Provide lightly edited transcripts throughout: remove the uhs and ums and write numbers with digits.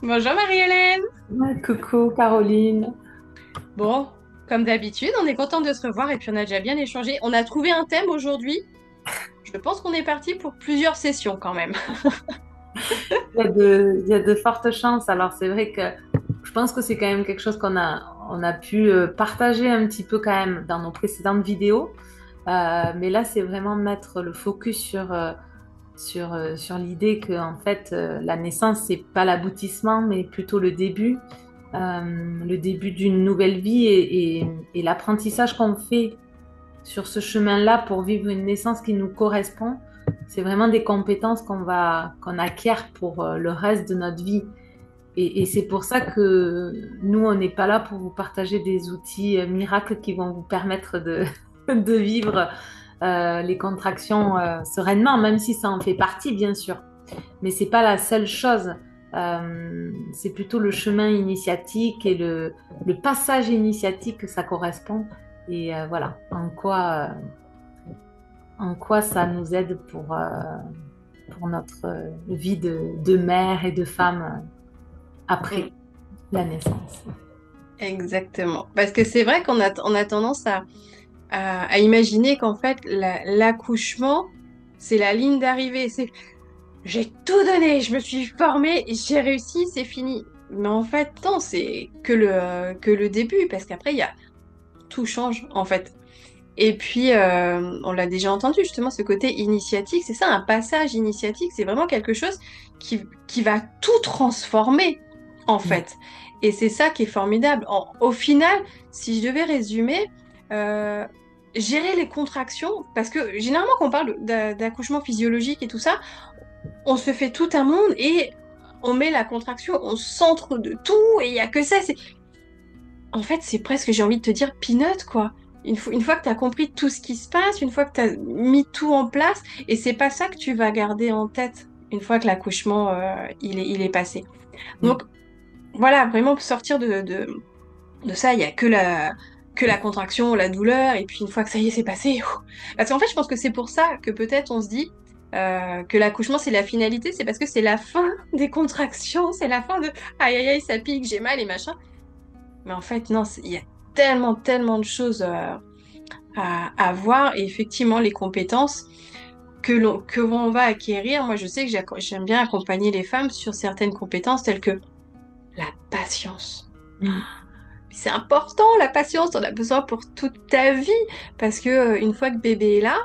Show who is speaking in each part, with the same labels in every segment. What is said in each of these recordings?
Speaker 1: Bonjour Marie-Hélène.
Speaker 2: Ouais, coucou Caroline.
Speaker 1: Bon, comme d'habitude, on est content de se revoir et puis on a déjà bien échangé. On a trouvé un thème aujourd'hui. Je pense qu'on est parti pour plusieurs sessions quand même.
Speaker 2: Il y a de fortes chances. Alors c'est vrai que je pense que c'est quand même quelque chose qu'on a pu partager un petit peu quand même dans nos précédentes vidéos. Mais là, c'est vraiment mettre le focus sur l'idée que en fait, la naissance, c'est pas l'aboutissement, mais plutôt le début d'une nouvelle vie et l'apprentissage qu'on fait sur ce chemin-là pour vivre une naissance qui nous correspond. C'est vraiment des compétences qu'on acquiert pour le reste de notre vie. Et c'est pour ça que nous, on n'est pas là pour vous partager des outils miracles qui vont vous permettre de vivre les contractions sereinement, même si ça en fait partie, bien sûr. Mais c'est pas la seule chose. C'est plutôt le chemin initiatique et le passage initiatique que ça correspond. Et voilà, en quoi ça nous aide pour notre vie de mère et de femme
Speaker 1: Mm,
Speaker 2: après la naissance.
Speaker 1: exactement. Parce que c'est vrai qu'on a tendance à imaginer qu'en fait, l'accouchement, c'est la ligne d'arrivée. C'est j'ai tout donné, je me suis formée, j'ai réussi, c'est fini. Mais en fait, non, c'est que le début. Parce qu'après, tout change en fait. Et puis, on l'a déjà entendu, justement, ce côté initiatique, c'est ça, un passage initiatique, c'est vraiment quelque chose qui va tout transformer, en
Speaker 2: Mm.
Speaker 1: fait. Et c'est ça qui est formidable. Au final, si je devais résumer, euh, gérer les contractions, parce que généralement, quand on parle d'accouchement physiologique et tout ça, on se fait tout un monde et on met la contraction au centre de tout et il n'y a que ça. En fait, c'est presque, j'ai envie de te dire, peanut, quoi. Une fois que tu as compris tout ce qui se passe, une fois que tu as mis tout en place, et c'est pas ça que tu vas garder en tête une fois que l'accouchement, il est passé.
Speaker 2: Mm.
Speaker 1: Donc, voilà, vraiment pour sortir de ça, il y a que la contraction, la douleur, et puis une fois que ça y est, c'est passé. Parce qu'en fait, je pense que c'est pour ça que peut-être on se dit que l'accouchement, c'est la finalité, c'est parce que c'est la fin des contractions, c'est la fin de aïe aïe aïe, ça pique, j'ai mal et machin. Mais en fait, non, il y a tellement, tellement de choses à voir. Et effectivement, les compétences que l'on va acquérir, moi, je sais que j'aime bien accompagner les femmes sur certaines compétences telles que la patience.
Speaker 2: Mm.
Speaker 1: C'est important, la patience, on a besoin pour toute ta vie. Parce que une fois que bébé est là,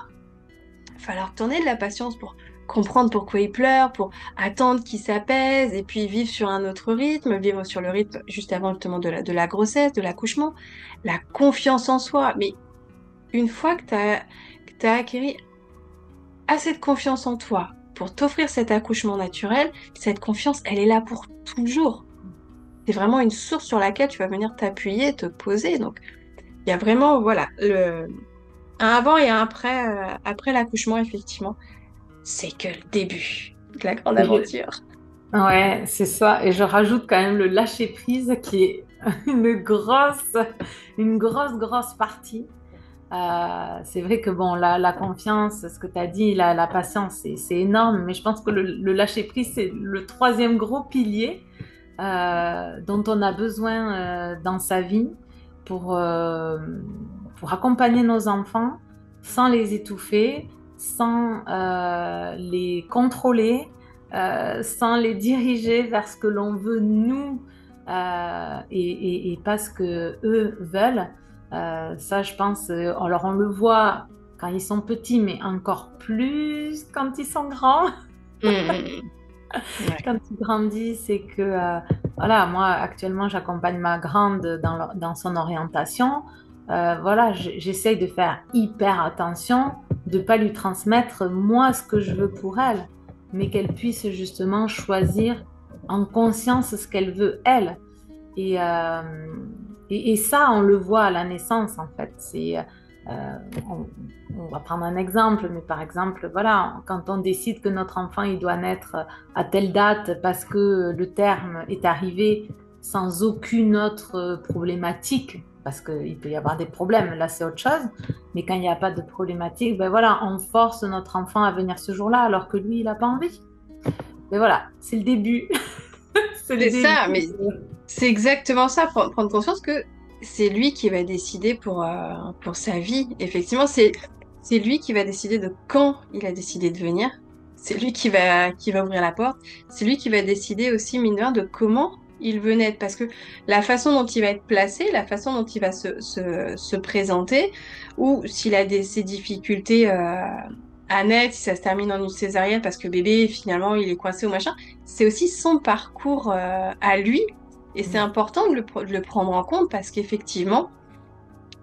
Speaker 1: il va falloir tourner de la patience pour comprendre pourquoi il pleure, pour attendre qu'il s'apaise et puis vivre sur un autre rythme, vivre sur le rythme juste avant justement de la grossesse, de l'accouchement, la confiance en soi. Mais une fois que t'as acquis assez de confiance en toi pour t'offrir cet accouchement naturel, cette confiance, elle est là pour toujours. C'est vraiment une source sur laquelle tu vas venir t'appuyer, te poser. Donc, il y a vraiment, voilà, un avant et un après, après l'accouchement, effectivement. C'est que le début de la grande
Speaker 2: Et je-
Speaker 1: aventure.
Speaker 2: Ouais, c'est ça. Et je rajoute quand même le lâcher prise qui est une grosse partie. C'est vrai que bon, la confiance, ce que tu as dit, la patience, c'est énorme, mais je pense que le lâcher prise, c'est le troisième gros pilier dont on a besoin dans sa vie pour, euh, pour accompagner nos enfants sans les étouffer, sans les contrôler, sans les diriger vers ce que l'on veut nous et pas ce que eux veulent. Ça, je pense, alors on le voit quand ils sont petits, mais encore plus quand ils sont grands.
Speaker 1: Mm, ouais.
Speaker 2: Quand ils grandissent, c'est que, voilà, moi, actuellement, j'accompagne ma grande dans son orientation. Voilà, j'essaye de faire hyper attention, de ne pas lui transmettre, moi, ce que je veux pour elle, mais qu'elle puisse justement choisir en conscience ce qu'elle veut, elle. Et, euh, et ça, on le voit à la naissance, en fait. On, on va prendre un exemple, mais par exemple, voilà, quand on décide que notre enfant, il doit naître à telle date parce que le terme est arrivé sans aucune autre problématique, parce qu'il peut y avoir des problèmes, là c'est autre chose, mais quand il n'y a pas de problématique, ben voilà, on force notre enfant à venir ce jour-là alors que lui, il n'a pas envie. Mais voilà, c'est le début. C'est le
Speaker 1: C'est
Speaker 2: début.
Speaker 1: ça, mais c'est exactement ça, prendre conscience que c'est lui qui va décider pour sa vie. Effectivement, c'est lui qui va décider de quand il a décidé de venir. C'est lui qui va ouvrir la porte. C'est lui qui va décider aussi, mine de rien, de comment il veut naître. Parce que la façon dont il va être placé, la façon dont il va se présenter, ou s'il a ses difficultés à naître, si ça se termine en une césarienne parce que bébé, finalement, il est coincé ou machin, c'est aussi son parcours à lui. Et c'est
Speaker 2: Mm.
Speaker 1: important de le prendre en compte parce qu'effectivement,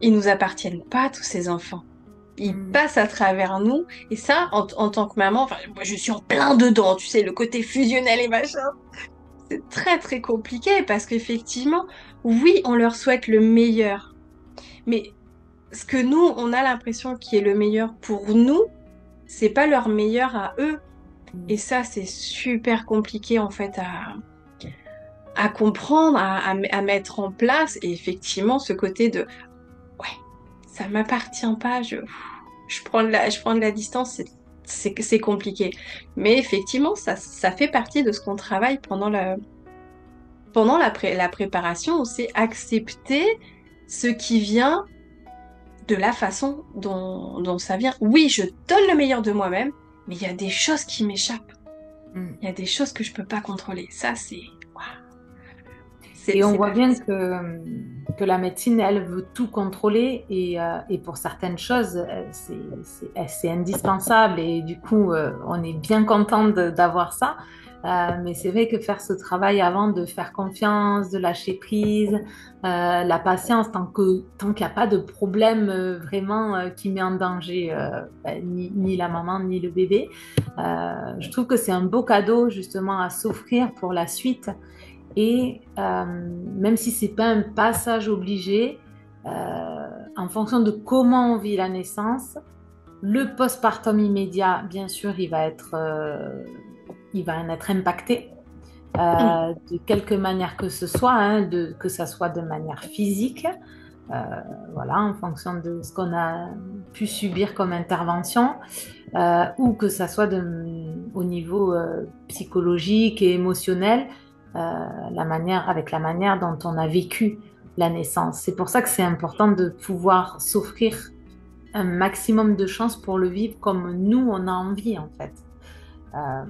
Speaker 1: ils nous appartiennent pas, tous ces enfants. Ils
Speaker 2: Mm.
Speaker 1: passent à travers nous. Et ça, en tant que maman, enfin, moi, je suis en plein dedans, tu sais, le côté fusionnel et machin. C'est très, très compliqué parce qu'effectivement, oui, on leur souhaite le meilleur. Mais ce que nous, on a l'impression qui est le meilleur pour nous, c'est pas leur meilleur à eux. Et
Speaker 2: Mm.
Speaker 1: ça, c'est super compliqué en fait à comprendre, à mettre en place. Et effectivement, ce côté de ouais, ça m'appartient pas, je prends de la distance, c'est compliqué. Mais effectivement, ça fait partie de ce qu'on travaille pendant la préparation, c'est accepter ce qui vient de la façon dont ça vient. Oui, je donne le meilleur de moi-même, mais il y a des choses qui m'échappent.
Speaker 2: Mm.
Speaker 1: Il y a des choses que je peux pas contrôler. Ça, waouh, c'est
Speaker 2: Et on
Speaker 1: c'est
Speaker 2: voit
Speaker 1: pas
Speaker 2: bien
Speaker 1: facile.
Speaker 2: que la médecine, elle veut tout contrôler et pour certaines choses, c'est indispensable et du coup, on est bien content d'avoir ça. Mais c'est vrai que faire ce travail avant de faire confiance, de lâcher prise, la patience, tant qu'il n'y a pas de problème vraiment qui met en danger ni la maman ni le bébé, je trouve que c'est un beau cadeau justement à s'offrir pour la suite. Et même si c'est pas un passage obligé, en fonction de comment on vit la naissance, le postpartum immédiat, bien sûr, il va en être impacté
Speaker 1: Mm.
Speaker 2: de quelque manière que ce soit, hein, que ça soit de manière physique, euh, voilà, en fonction de ce qu'on a pu subir comme intervention, ou que ça soit au niveau psychologique et émotionnel, avec la manière dont on a vécu la naissance. C'est pour ça que c'est important de pouvoir s'offrir un maximum de chances pour le vivre comme nous, on a envie, en fait. Euh,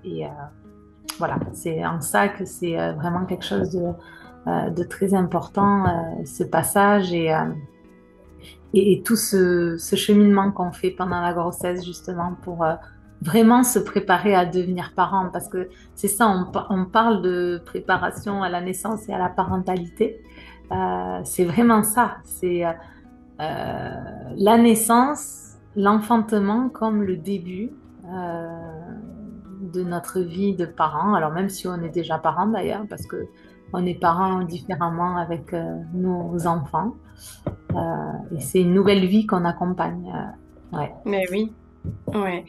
Speaker 2: et voilà, c'est en ça que c'est vraiment quelque chose de très important, ce passage et tout ce cheminement qu'on fait pendant la grossesse, justement, pour vraiment se préparer à devenir parent. Parce que c'est ça, on parle de préparation à la naissance et à la parentalité. C'est vraiment ça. C'est la naissance, l'enfantement comme le début de notre vie de parent. Alors même si on est déjà parent d'ailleurs, parce que on est parents différemment avec nos enfants. Et c'est une nouvelle vie qu'on accompagne. Ouais.
Speaker 1: Mais oui, ouais.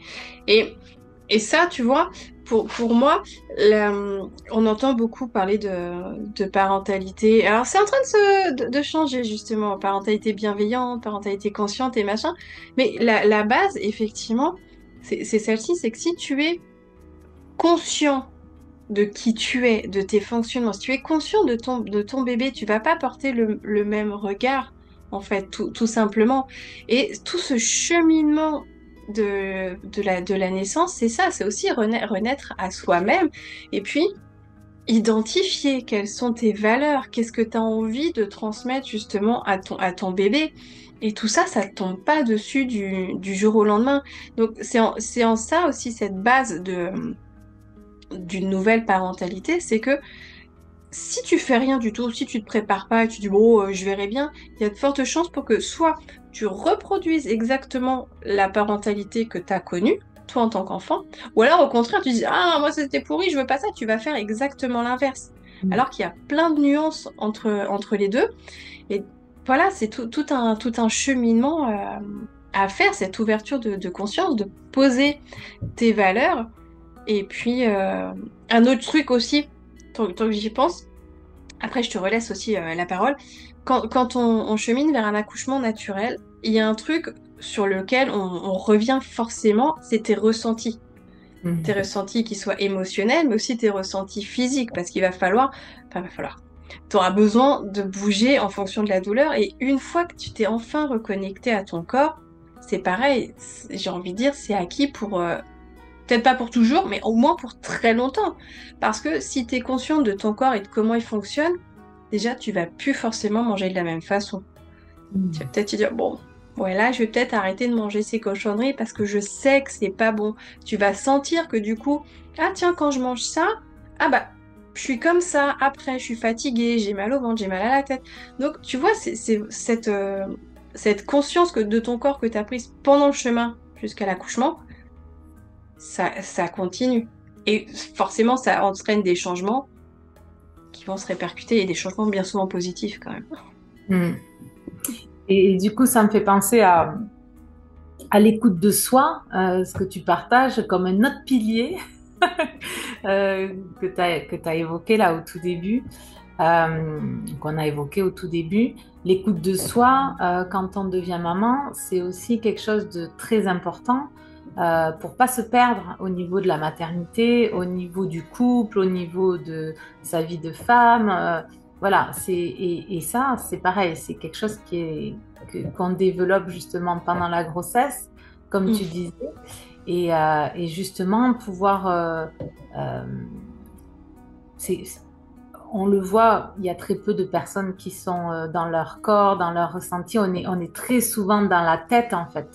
Speaker 1: Et, et ça, tu vois, pour moi, on entend beaucoup parler de parentalité. Alors, c'est en train de changer, justement. Parentalité bienveillante, parentalité consciente et machin. Mais la base, effectivement, c'est celle-ci, c'est que si tu es conscient de qui tu es, de tes fonctionnements, si tu es conscient de ton bébé, tu vas pas porter le même regard, en fait, tout simplement. Et tout ce cheminement de la naissance, c'est ça, c'est aussi renaître à soi-même. Et puis, identifier quelles sont tes valeurs, qu'est-ce que tu as envie de transmettre justement à ton bébé. Et tout ça, ça ne tombe pas dessus du jour au lendemain. Donc, c'est en ça aussi cette base d'une nouvelle parentalité, c'est que si tu fais rien du tout, si tu te prépares pas et tu dis bon, je verrai bien, il y a de fortes chances pour que soit tu reproduises exactement la parentalité que tu as connue, toi en tant qu'enfant, ou alors au contraire tu dis ah moi c'était pourri, je veux pas ça, tu vas faire exactement l'inverse.
Speaker 2: Mm.
Speaker 1: Alors qu'il y a plein de nuances entre les deux. Et voilà, c'est tout un cheminement à faire, cette ouverture de conscience, de poser tes valeurs. Et puis, un autre truc aussi, tant que j'y pense, après je te relaisse aussi la parole, quand on chemine vers un accouchement naturel, il y a un truc sur lequel on revient forcément, c'est tes ressentis. tes
Speaker 2: Mhm.
Speaker 1: ressentis qui soient émotionnels, mais aussi tes ressentis physiques, parce qu'il va falloir, enfin, va falloir, tu auras besoin de bouger en fonction de la douleur. Et une fois que tu t'es enfin reconnecté à ton corps, c'est pareil, j'ai envie de dire, c'est acquis pour, peut-être pas pour toujours, mais au moins pour très longtemps. Parce que si tu es conscient de ton corps et de comment il fonctionne, déjà, tu vas plus forcément manger de la même façon. Tu vas
Speaker 2: Mhm.
Speaker 1: peut-être te dire, bon, ouais, là, je vais peut-être arrêter de manger ces cochonneries parce que je sais que c'est pas bon. Tu vas sentir que du coup, ah tiens, quand je mange ça, ah bah, je suis comme ça. Après, je suis fatiguée, j'ai mal au ventre, j'ai mal à la tête. Donc, tu vois, c'est cette conscience de ton corps que tu as prise pendant le chemin jusqu'à l'accouchement, ça continue. Et forcément, ça entraîne des changements qui vont se répercuter et des changements bien souvent positifs quand même.
Speaker 2: Mhm. Et du coup, ça me fait penser à l'écoute de soi, ce que tu partages comme un autre pilier que tu as évoqué là au tout début, qu'on a évoqué au tout début. L'écoute de soi, quand on devient maman, c'est aussi quelque chose de très important pour pas se perdre au niveau de la maternité, au niveau du couple, au niveau de sa vie de femme. Voilà, et ça, c'est pareil, c'est quelque chose qu'on développe justement pendant la grossesse, comme tu
Speaker 1: Mm.
Speaker 2: disais, et justement pouvoir euh, c'est, on le voit, il y a très peu de personnes qui sont dans leur corps, dans leur ressenti. On est très souvent dans la tête, en fait.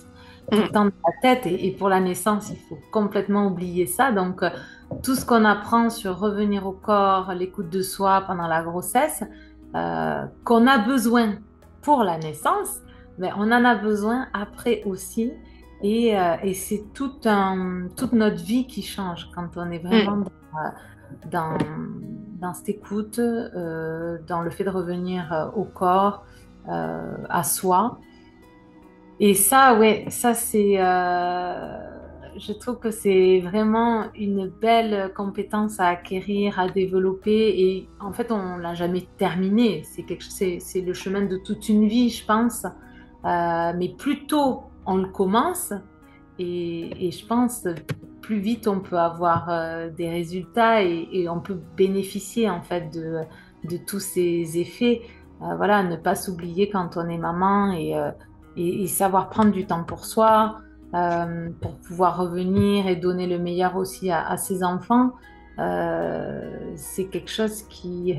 Speaker 2: Tout le
Speaker 1: Mm.
Speaker 2: temps dans la tête. Et pour la naissance, il faut complètement oublier ça. Donc, tout ce qu'on apprend sur revenir au corps, l'écoute de soi pendant la grossesse, qu'on a besoin pour la naissance, mais on en a besoin après aussi. Et c'est toute notre vie qui change quand on est vraiment
Speaker 1: Mm.
Speaker 2: dans, dans cette écoute, dans le fait de revenir au corps, à soi. Et ça, ouais, ça je trouve que c'est vraiment une belle compétence à acquérir, à développer. Et en fait, on l'a jamais terminé. C'est le chemin de toute une vie, je pense. Mais plus tôt on le commence, et je pense plus vite on peut avoir des résultats et on peut bénéficier en fait de tous ces effets. Voilà, ne pas s'oublier quand on est maman et savoir prendre du temps pour soi, pour pouvoir revenir et donner le meilleur aussi à ses enfants. C'est quelque chose qui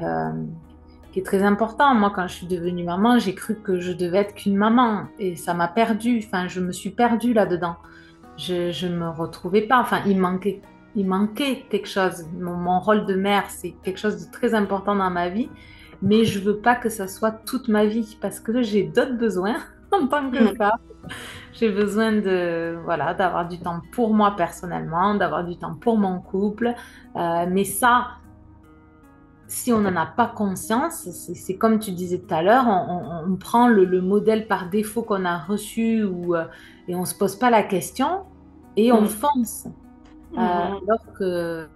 Speaker 2: est très important. Moi, quand je suis devenue maman, j'ai cru que je devais être qu'une maman et ça m'a perdue. Enfin, je me suis perdue là-dedans. Je me retrouvais pas. Enfin, il manquait quelque chose. Mon rôle de mère, c'est quelque chose de très important dans ma vie, mais je veux pas que ça soit toute ma vie parce que j'ai d'autres besoins en tant que
Speaker 1: Mm.
Speaker 2: femme. J'ai besoin de, voilà, d'avoir du temps pour moi personnellement, d'avoir du temps pour mon couple. Mais ça, si on n'en a pas conscience, c'est comme tu disais tout à l'heure, on prend le modèle par défaut qu'on a reçu et on ne se pose pas la question et on
Speaker 1: Mm.
Speaker 2: fonce.
Speaker 1: Mm.
Speaker 2: Alors que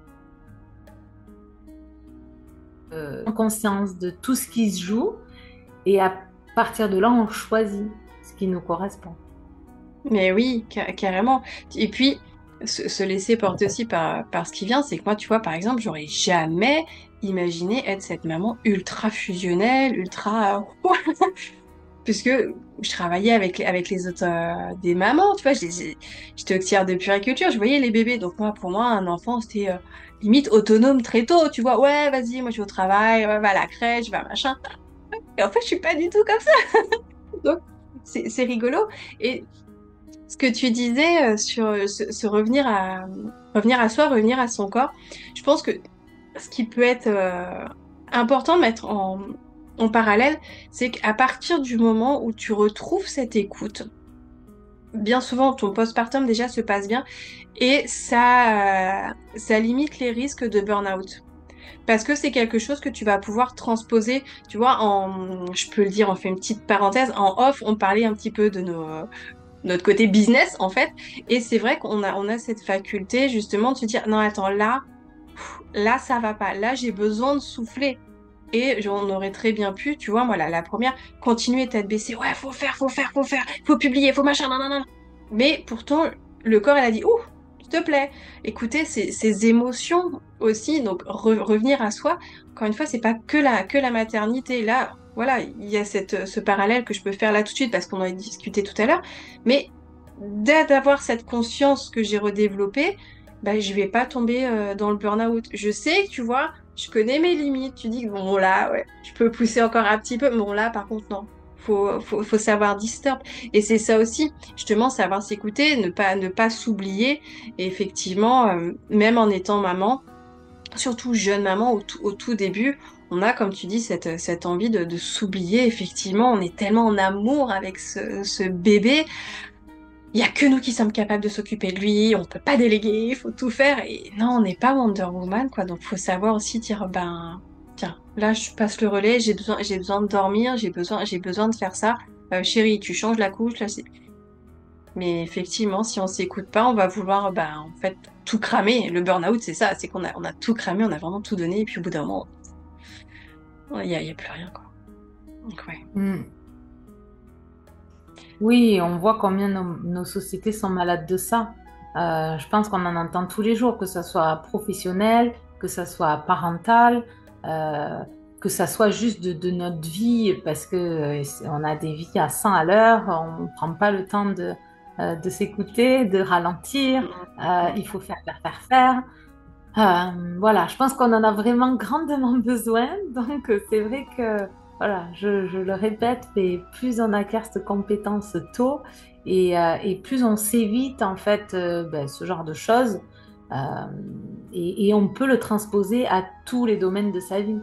Speaker 2: on a conscience de tout ce qui se joue et à partir de là, on choisit ce qui nous correspond.
Speaker 1: Mais oui, carrément. Et puis, se laisser porter aussi par ce qui vient, c'est que moi, tu vois, par exemple, j'aurais jamais imaginé être cette maman ultra fusionnelle, ultra... Puisque je travaillais avec les autres des mamans, tu vois, j'étais auxiliaire de puériculture, je voyais les bébés. Donc moi, pour moi, un enfant, c'était limite autonome très tôt, tu vois. Ouais, vas-y, moi je vais au travail, ouais, va à la crèche, va machin. Et en fait, je suis pas du tout comme ça. Donc, c'est rigolo. Et ce que tu disais sur se revenir à soi, revenir à son corps, je pense que ce qui peut être important de mettre en parallèle, c'est qu'à partir du moment où tu retrouves cette écoute, bien souvent ton postpartum déjà se passe bien et ça limite les risques de burn-out. Parce que c'est quelque chose que tu vas pouvoir transposer, tu vois, je peux le dire, on fait une petite parenthèse, en off, on parlait un petit peu de notre côté business en fait, et c'est vrai qu'on a cette faculté justement de se dire, non attends, là ça va pas, là j'ai besoin de souffler. Et j'en aurais très bien pu, tu vois, moi la première, continuer tête baissée, ouais, faut faire, faut publier, faut machin, non, non, non. Mais pourtant, le corps, elle a dit, ouh, te plaît. Écouter ses émotions aussi, donc revenir à soi. Encore une fois, c'est pas que la maternité. Là, voilà, il y a ce parallèle que je peux faire là tout de suite parce qu'on en a discuté tout à l'heure. Mais d'avoir cette conscience que j'ai redéveloppée, bah, je vais pas tomber dans le burn-out. Je sais que, tu vois, je connais mes limites. Tu dis que bon, là, ouais, je peux pousser encore un petit peu. Bon, là, par contre, non. Faut savoir disturb. Et c'est ça aussi, justement, savoir s'écouter, ne pas s'oublier. Et effectivement, même en étant maman, surtout jeune maman, au tout début, on a, comme tu dis, cette envie de s'oublier. Effectivement, on est tellement en amour avec ce bébé. Il y a que nous qui sommes capables de s'occuper de lui, on peut pas déléguer, il faut tout faire. Et non, on n'est pas Wonder Woman, quoi. Donc, faut savoir aussi dire, ben, tiens, là, je passe le relais, j'ai besoin de dormir, j'ai besoin de faire ça. Chérie, tu changes la couche, là, c'est... Mais effectivement, si on s'écoute pas, on va vouloir, ben, en fait, tout cramer. Le burn-out, c'est ça, c'est on a tout cramé, on a vraiment tout donné, et puis au bout d'un moment, il y a plus rien, quoi. Donc, ouais.
Speaker 2: Mm. Oui, on voit combien nos sociétés sont malades de ça. Je pense qu'on en entend tous les jours, que ce soit professionnel, que ce soit parental, euh, que ça soit juste de notre vie, parce que on a des vies à 100 à l'heure, on ne prend pas le temps de s'écouter, de ralentir, il faut faire. Voilà, je pense qu'on en a vraiment grandement besoin. Donc, c'est vrai que, voilà, je le répète, mais plus on acquiert cette compétence tôt et plus on s'évite, en fait, ben, ce genre de choses. Euh, et on peut le transposer à tous les domaines de sa vie.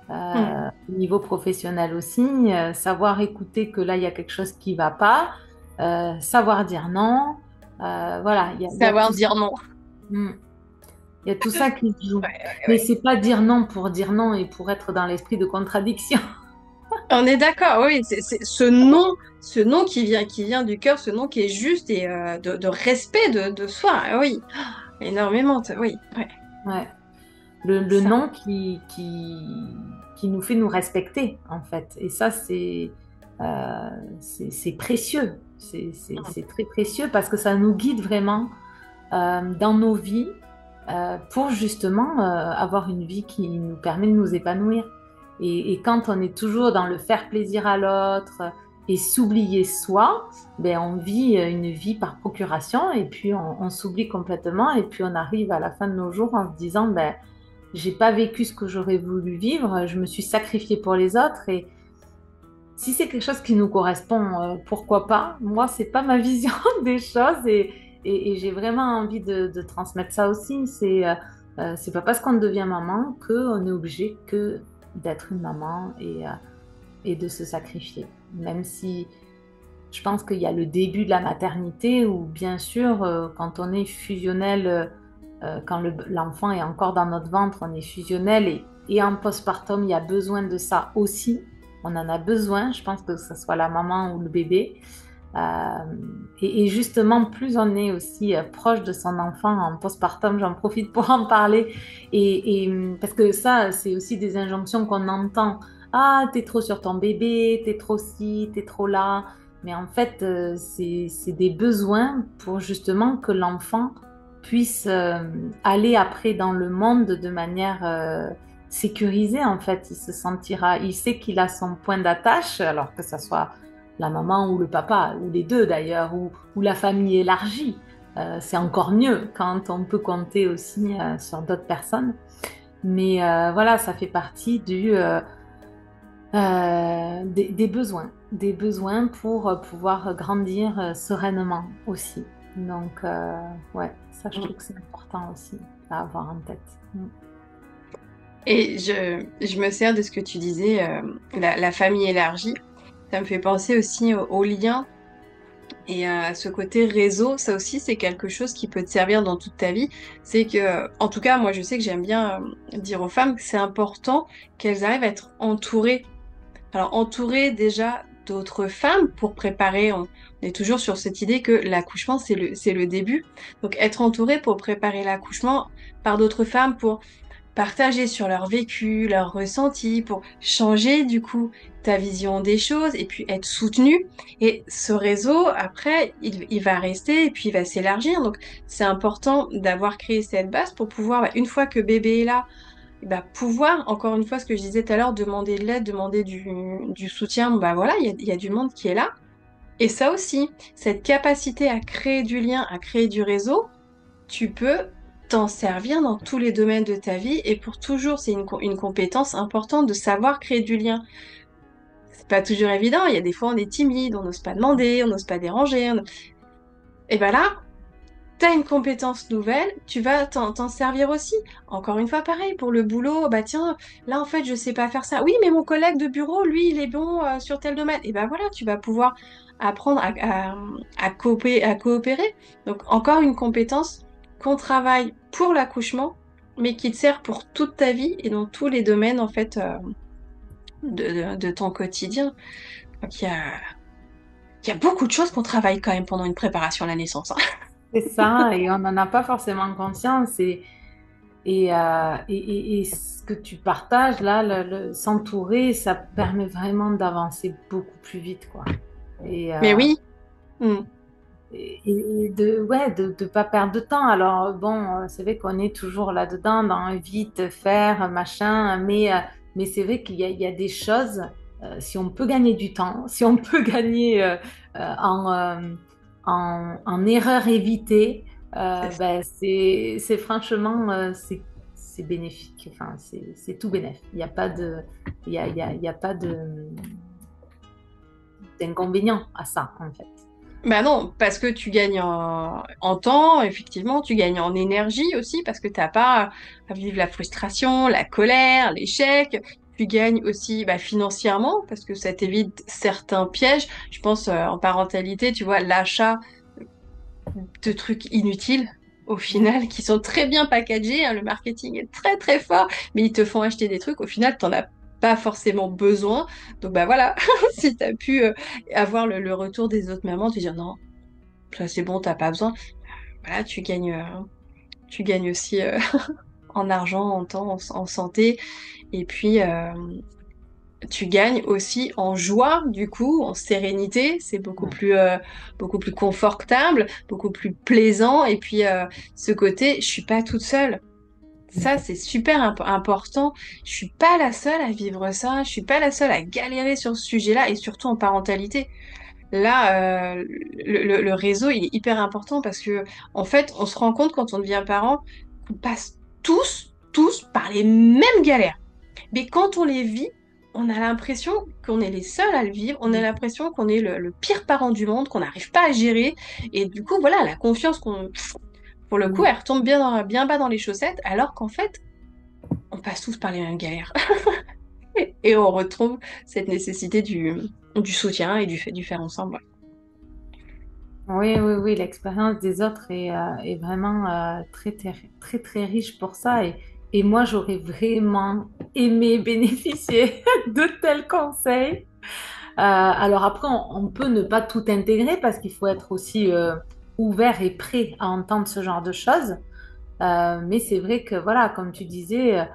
Speaker 1: Mm.
Speaker 2: Au niveau professionnel aussi, savoir écouter que là, il y a quelque chose qui ne va pas, savoir dire non. Voilà, il y a
Speaker 1: Savoir
Speaker 2: tout ça.
Speaker 1: dire non.
Speaker 2: Mm. Il y a tout ça qui se joue.
Speaker 1: Ouais, ouais,
Speaker 2: Mais
Speaker 1: ouais.
Speaker 2: c'est pas dire non et pour être dans l'esprit de contradiction.
Speaker 1: On est d'accord, oui, c'est ce nom qui vient du cœur, ce nom qui est juste et de respect de soi, ah oui, énormément, oui, ouais,
Speaker 2: Ouais. Le
Speaker 1: ça.
Speaker 2: non qui nous fait nous respecter, en fait. Et ça, c'est précieux. C'est très précieux parce que ça nous guide vraiment dans nos vies pour justement avoir une vie qui nous permet de nous épanouir. Et quand on est toujours dans le faire plaisir à l'autre et s'oublier soi, ben on vit une vie par procuration et puis on s'oublie complètement et puis on arrive à la fin de nos jours en se disant ben j'ai pas vécu ce que j'aurais voulu vivre, je me suis sacrifiée pour les autres et si c'est quelque chose qui nous correspond, pourquoi pas? Moi, c'est pas ma vision des choses et j'ai vraiment envie de transmettre ça aussi. C'est pas parce qu'on devient maman qu'on est obligé que d'être une maman et de se sacrifier. Même si je pense qu'il y a le début de la maternité où, bien sûr, quand on est fusionnel, quand l'enfant est encore dans notre ventre, on est fusionnel et en postpartum, il y a besoin de ça aussi. On en a besoin, je pense que ce soit la maman ou le bébé. Euh, et justement, plus on est aussi proche de son enfant en postpartum, j'en profite pour en parler. Parce que ça, c'est aussi des injonctions qu'on entend. Ah, t'es trop sur ton bébé, t'es trop ci, t'es trop là. Mais en fait, c'est des besoins pour justement que l'enfant puisse aller après dans le monde de manière sécurisée. En fait, il se sentira, il sait qu'il a son point d'attache, alors que ça soit la maman ou le papa, ou les deux d'ailleurs, ou la famille élargie. C'est encore mieux quand on peut compter aussi sur d'autres personnes. Mais voilà, ça fait partie des besoins pour pouvoir grandir sereinement aussi. Donc, ouais, ça, je trouve que c'est important aussi à avoir en tête. Mm.
Speaker 1: Et je me sers de ce que tu disais, la famille élargie, ça me fait penser aussi au lien et à ce côté réseau, ça aussi c'est quelque chose qui peut te servir dans toute ta vie. C'est que, en tout cas, moi je sais que j'aime bien dire aux femmes que c'est important qu'elles arrivent à être entourées. Alors entourées déjà d'autres femmes pour préparer, on est toujours sur cette idée que l'accouchement c'est le début. Donc être entourée pour préparer l'accouchement par d'autres femmes pour partager sur leur vécu, leur ressenti, pour changer du coup ta vision des choses et puis être soutenu. Et ce réseau, après, il va rester et puis il va s'élargir. Donc, c'est important d'avoir créé cette base pour pouvoir, une fois que bébé est là, pouvoir, encore une fois, ce que je disais tout à l'heure, demander de l'aide, demander du soutien. Bah voilà, il y a du monde qui est là. Et ça aussi, cette capacité à créer du lien, à créer du réseau, tu peux t'en servir dans tous les domaines de ta vie et pour toujours, c'est une compétence importante de savoir créer du lien. C'est pas toujours évident, il y a des fois on est timide, on n'ose pas demander, on n'ose pas déranger. Et ben là, t'as une compétence nouvelle, tu vas t'en servir aussi. Encore une fois, pareil, pour le boulot, bah tiens, là en fait, je sais pas faire ça. Oui, mais mon collègue de bureau, lui, il est bon sur tel domaine. Et ben voilà, tu vas pouvoir apprendre à coopérer. Donc, encore une compétence qu'on travaille pour l'accouchement, mais qui te sert pour toute ta vie et dans tous les domaines, en fait, de ton quotidien. Donc, il y a beaucoup de choses qu'on travaille quand même pendant une préparation à la naissance, hein.
Speaker 2: C'est ça, et on n'en a pas forcément conscience. Et ce que tu partages là, s'entourer, ça permet vraiment d'avancer beaucoup plus vite, quoi. Et,
Speaker 1: Mais oui. Mm.
Speaker 2: et de pas perdre de temps. Alors, bon, c'est vrai qu'on est toujours là-dedans, dans vite, faire, machin, mais c'est vrai il y a des choses, si on peut gagner du temps, si on peut gagner en erreurs évitées, ben, c'est franchement, c'est bénéfique. Enfin, c'est tout bénéfique. Il n'y a pas de, il y a pas d'inconvénient à ça, en fait.
Speaker 1: Bah non, parce que tu gagnes en temps, effectivement, tu gagnes en énergie aussi, parce que t'as pas à vivre la frustration, la colère, l'échec. Tu gagnes aussi financièrement, parce que ça t'évite certains pièges. Je pense en parentalité, tu vois, l'achat de trucs inutiles, au final, qui sont très bien packagés, hein, le marketing est très très fort, mais ils te font acheter des trucs, au final, t'en as pas forcément besoin. Donc bah voilà, si t'as pu avoir le retour des autres mamans, tu dis non, ça c'est bon, t'as pas besoin. Voilà, tu gagnes aussi en argent, en temps, en santé, et puis tu gagnes aussi en joie, du coup, en sérénité. C'est beaucoup plus confortable, beaucoup plus plaisant. Et puis ce côté, je suis pas toute seule. Ça, c'est super important. Je suis pas la seule à vivre ça. Je suis pas la seule à galérer sur ce sujet-là, et surtout en parentalité. Là, le réseau, il est hyper important parce que, en fait, on se rend compte quand on devient parent qu'on passe tous par les mêmes galères. Mais quand on les vit, on a l'impression qu'on est les seuls à le vivre. On a l'impression qu'on est le pire parent du monde, qu'on n'arrive pas à gérer. Et du coup, voilà, la confiance pour le coup, elle retombe bien bas dans les chaussettes, alors qu'en fait, on passe tous par les mêmes galères. Et on retrouve cette nécessité du soutien et du fait du faire ensemble.
Speaker 2: Oui, oui, oui, l'expérience des autres est vraiment très, très riche pour ça. Et moi, j'aurais vraiment aimé bénéficier de tels conseils. Alors après, on peut ne pas tout intégrer parce qu'il faut être aussi ouvert et prêt à entendre ce genre de choses. Mais c'est vrai que, voilà, comme tu disais,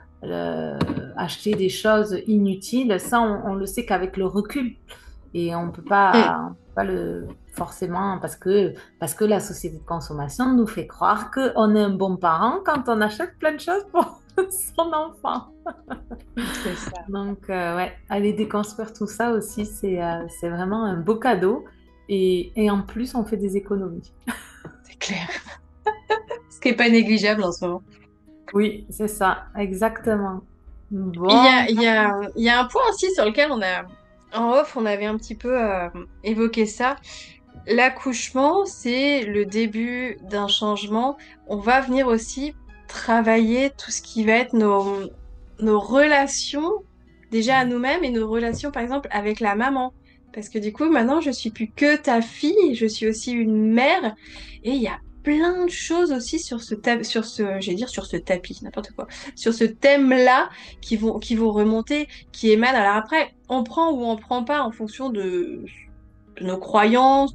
Speaker 2: acheter des choses inutiles, ça, on le sait qu'avec le recul. Et on peut pas le forcément parce que la société de consommation nous fait croire qu'on est un bon parent quand on achète plein de choses pour son enfant.
Speaker 1: C'est ça.
Speaker 2: Donc, ouais, aller déconstruire tout ça aussi, c'est vraiment un beau cadeau. Et en plus, on fait des économies.
Speaker 1: C'est clair. Ce qui est pas négligeable en ce moment.
Speaker 2: Oui, c'est ça, exactement.
Speaker 1: Il
Speaker 2: Bon,
Speaker 1: il il y a un point aussi sur lequel en off, on avait un petit peu évoqué ça. L'accouchement, c'est le début d'un changement. On va venir aussi travailler tout ce qui va être nos relations, déjà à nous-mêmes et nos relations, par exemple, avec la maman. Parce que du coup, maintenant, je suis plus que ta fille, je suis aussi une mère. Et il y a plein de choses aussi j'allais dire sur ce tapis, n'importe quoi, sur ce thème-là qui vont remonter, qui émanent. Alors après, on prend ou on prend pas en fonction de nos croyances,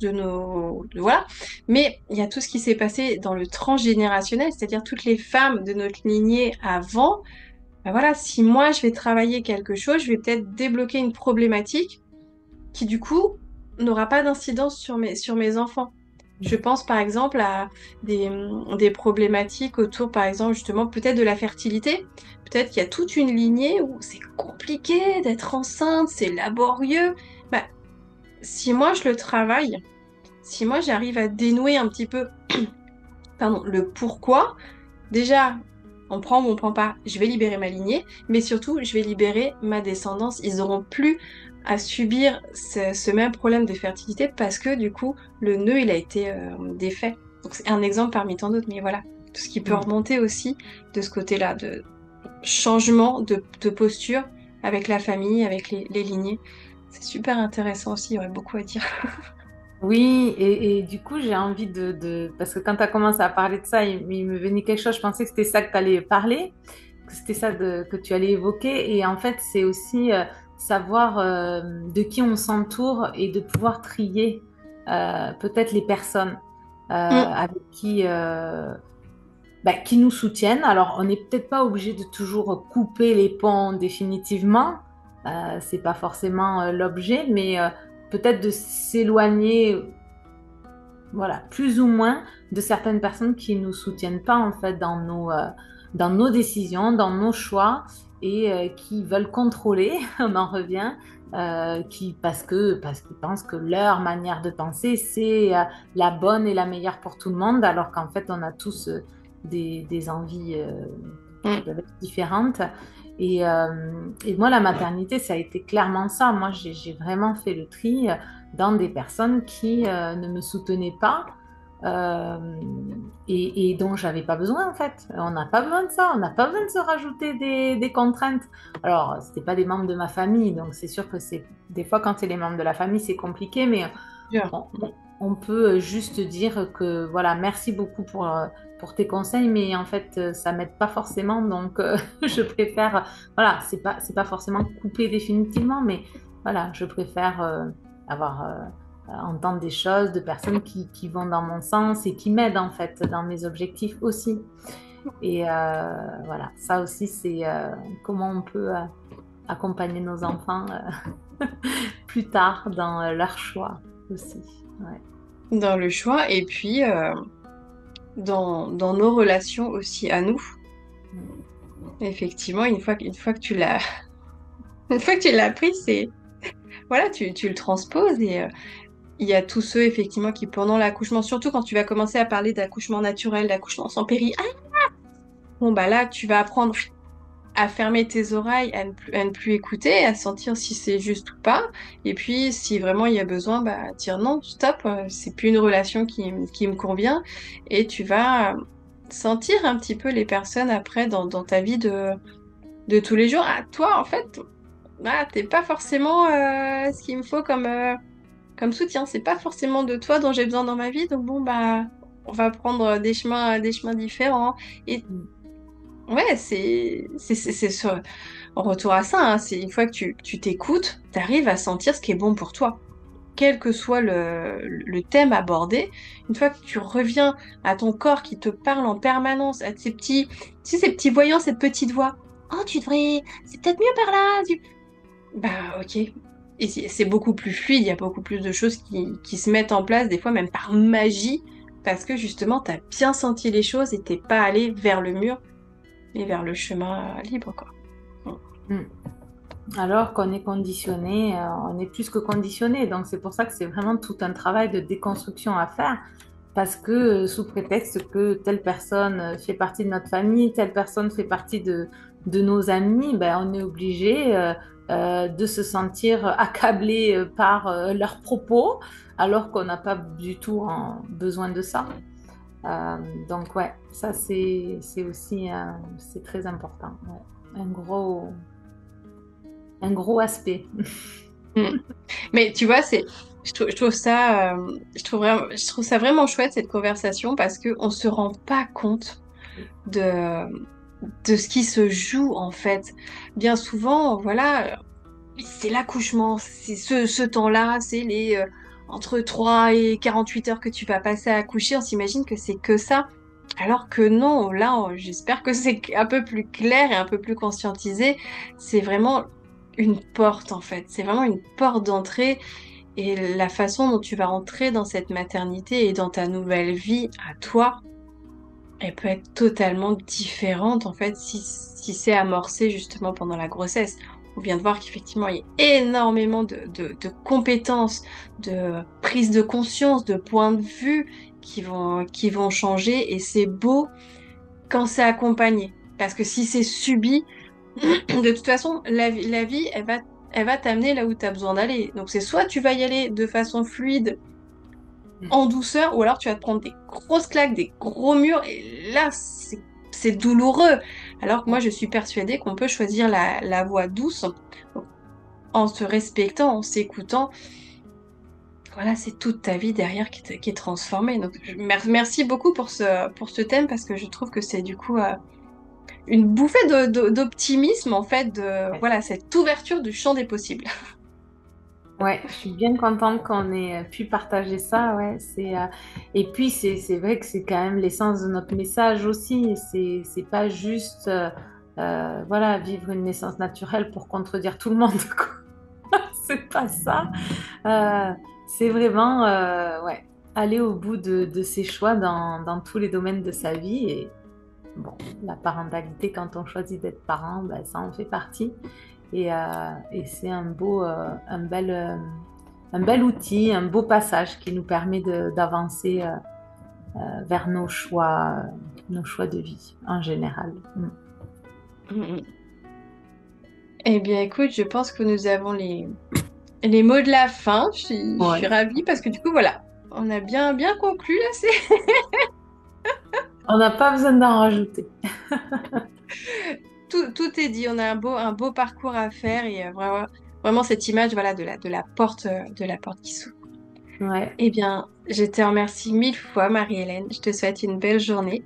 Speaker 1: voilà. Mais il y a tout ce qui s'est passé dans le transgénérationnel, c'est-à-dire toutes les femmes de notre lignée avant. ben voilà, si moi je vais travailler quelque chose, je vais peut-être débloquer une problématique qui du coup n'aura pas d'incidence sur mes enfants. Je pense par exemple à des problématiques autour, par exemple, justement, peut-être de la fertilité. Peut-être qu'il y a toute une lignée où c'est compliqué d'être enceinte, c'est laborieux. Bah, si moi je le travaille, si moi j'arrive à dénouer un petit peu, pardon, le pourquoi, déjà, on prend ou on prend pas, je vais libérer ma lignée, mais surtout, je vais libérer ma descendance. Ils n'auront plus à subir ce même problème de fertilité parce que du coup, le nœud, il a été défait. Donc c'est un exemple parmi tant d'autres, mais voilà, tout ce qui peut
Speaker 2: Mm.
Speaker 1: remonter aussi de ce côté-là, de changement de posture avec la famille, avec les lignées. C'est super intéressant aussi, il y aurait beaucoup à dire.
Speaker 2: Oui, et du coup, j'ai envie Parce que quand tu as commencé à parler de ça, il me venait quelque chose, je pensais que c'était ça que tu allais parler, que c'était ça que tu allais évoquer. Et en fait, c'est aussi savoir de qui on s'entoure et de pouvoir trier peut-être les personnes
Speaker 1: Mm.
Speaker 2: avec qui nous soutiennent. Alors, on n'est peut-être pas obligé de toujours couper les ponts définitivement. C'est pas forcément l'objet, mais peut-être de s'éloigner, voilà, plus ou moins de certaines personnes qui nous soutiennent pas en fait dans nos décisions, dans nos choix et qui veulent contrôler. On en revient. Parce qu'ils pensent que leur manière de penser c'est la bonne et la meilleure pour tout le monde, alors qu'en fait on a tous des envies qui
Speaker 1: Mm.
Speaker 2: peuvent être différentes. Et moi, la maternité, ça a été clairement ça. Moi, j'ai vraiment fait le tri dans des personnes qui ne me soutenaient pas euh, et dont j'avais pas besoin en fait. On n'a pas besoin de ça, on n'a pas besoin de se rajouter des contraintes. Alors, c'était pas des membres de ma famille, donc c'est sûr que c'est des fois quand c'est les membres de la famille, c'est compliqué, mais
Speaker 1: Dur.
Speaker 2: on, on peut juste dire que voilà, merci beaucoup pour tes conseils, mais en fait, ça m'aide pas forcément, donc je préfère, voilà, c'est pas forcément couper définitivement, mais voilà, je préfère avoir entendre des choses de personnes qui vont dans mon sens et qui m'aident en fait dans mes objectifs aussi. Et voilà, ça aussi, c'est comment on peut accompagner nos enfants plus tard dans leurs choix aussi. Ouais.
Speaker 1: Dans le choix et puis dans nos relations aussi à nous. Effectivement, une fois que tu l'as, une fois que tu l'as pris, c'est, voilà, tu le transposes et il y a tous ceux effectivement qui pendant l'accouchement, surtout quand tu vas commencer à parler d'accouchement naturel, d'accouchement sans péri, ah, bon bah là tu vas apprendre à fermer tes oreilles, à ne plus écouter, à sentir si c'est juste ou pas, et puis si vraiment il y a besoin, bah dire non, stop, c'est plus une relation qui me convient, et tu vas sentir un petit peu les personnes après dans ta vie de tous les jours. Ah, toi en fait, ah, t'es pas forcément ce qu'il me faut comme soutien. C'est pas forcément de toi dont j'ai besoin dans ma vie. Donc bon, bah, on va prendre des chemins différents. Et ouais, c'est en retour à ça, hein, c'est une fois que tu t'écoutes, t'arrives à sentir ce qui est bon pour toi. Quel que soit le thème abordé, une fois que tu reviens à ton corps qui te parle en permanence, à ces petits, tu sais, ces petits voyants, cette petite voix. Oh, tu devrais, c'est peut-être mieux par là. Bah, ok. Et c'est beaucoup plus fluide, il y a beaucoup plus de choses qui se mettent en place, des fois même par magie, parce que justement, t'as bien senti les choses et t'es pas allé vers le mur, mais vers le chemin libre, quoi.
Speaker 2: Mm. Alors qu'on est conditionné, on est plus que conditionné. Donc c'est pour ça que c'est vraiment tout un travail de déconstruction à faire. Parce que sous prétexte que telle personne fait partie de notre famille, telle personne fait partie de nos amis, ben, on est obligé de se sentir accablé par leurs propos, alors qu'on n'a pas du tout besoin de ça. Donc ouais, ça c'est aussi c'est très important. Ouais. Un gros aspect.
Speaker 1: Mm. Mais tu vois, je trouve ça, je trouve ça vraiment chouette cette conversation parce que on se rend pas compte de, de ce qui se joue en fait. Bien souvent, voilà, c'est l'accouchement, c'est ce temps-là, c'est les entre 3 et 48 heures que tu vas passer à accoucher. On s'imagine que c'est que ça. Alors que non, là, j'espère que c'est un peu plus clair et un peu plus conscientisé. C'est vraiment une porte, en fait. C'est vraiment une porte d'entrée. Et la façon dont tu vas entrer dans cette maternité et dans ta nouvelle vie à toi, elle peut être totalement différente, en fait, si c'est amorcé justement pendant la grossesse. On vient de voir qu'effectivement, il y a énormément de compétences, de prise de conscience, de points de vue qui vont changer. Et c'est beau quand c'est accompagné. Parce que si c'est subi, de toute façon, la vie, elle va t'amener là où tu as besoin d'aller. Donc c'est soit tu vas y aller de façon fluide, en douceur, ou alors tu vas te prendre des grosses claques, des gros murs, et là, c'est douloureux. Alors que moi, je suis persuadée qu'on peut choisir la voie douce, en se respectant, en s'écoutant. Voilà, c'est toute ta vie derrière qui est transformée. Donc, merci beaucoup pour ce thème, parce que je trouve que c'est du coup une bouffée d'optimisme, en fait, de voilà, cette ouverture du champ des possibles.
Speaker 2: Ouais, je suis bien contente qu'on ait pu partager ça. Ouais, et puis c'est vrai que c'est quand même l'essence de notre message aussi. C'est pas juste voilà, vivre une naissance naturelle pour contredire tout le monde, quoi. C'est pas ça. Euh, c'est vraiment ouais, aller au bout de ses choix dans tous les domaines de sa vie. Et bon, la parentalité, quand on choisit d'être parent, ben, ça en fait partie. Et c'est un bel outil, un beau passage qui nous permet d'avancer vers nos choix de vie en général. Mm.
Speaker 1: Mm, mm. Eh bien, écoute, je pense que nous avons les mots de la fin. Je suis
Speaker 2: Ouais.
Speaker 1: ravie parce que du coup, voilà, on a bien conclu là.
Speaker 2: On n'a pas besoin d'en rajouter.
Speaker 1: Tout est dit. On a un beau parcours à faire et vraiment cette image, voilà, de la porte qui s'ouvre.
Speaker 2: Ouais.
Speaker 1: Eh bien, je te remercie mille fois, Marie-Hélène. Je te souhaite une belle journée.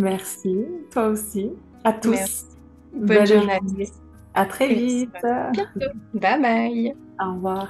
Speaker 2: Merci, toi aussi. À tous.
Speaker 1: Merci. Bonne
Speaker 2: Belle
Speaker 1: journée à
Speaker 2: journée.
Speaker 1: tous.
Speaker 2: À très
Speaker 1: Et on se
Speaker 2: vite.
Speaker 1: voit bientôt. Bye bye.
Speaker 2: Au revoir.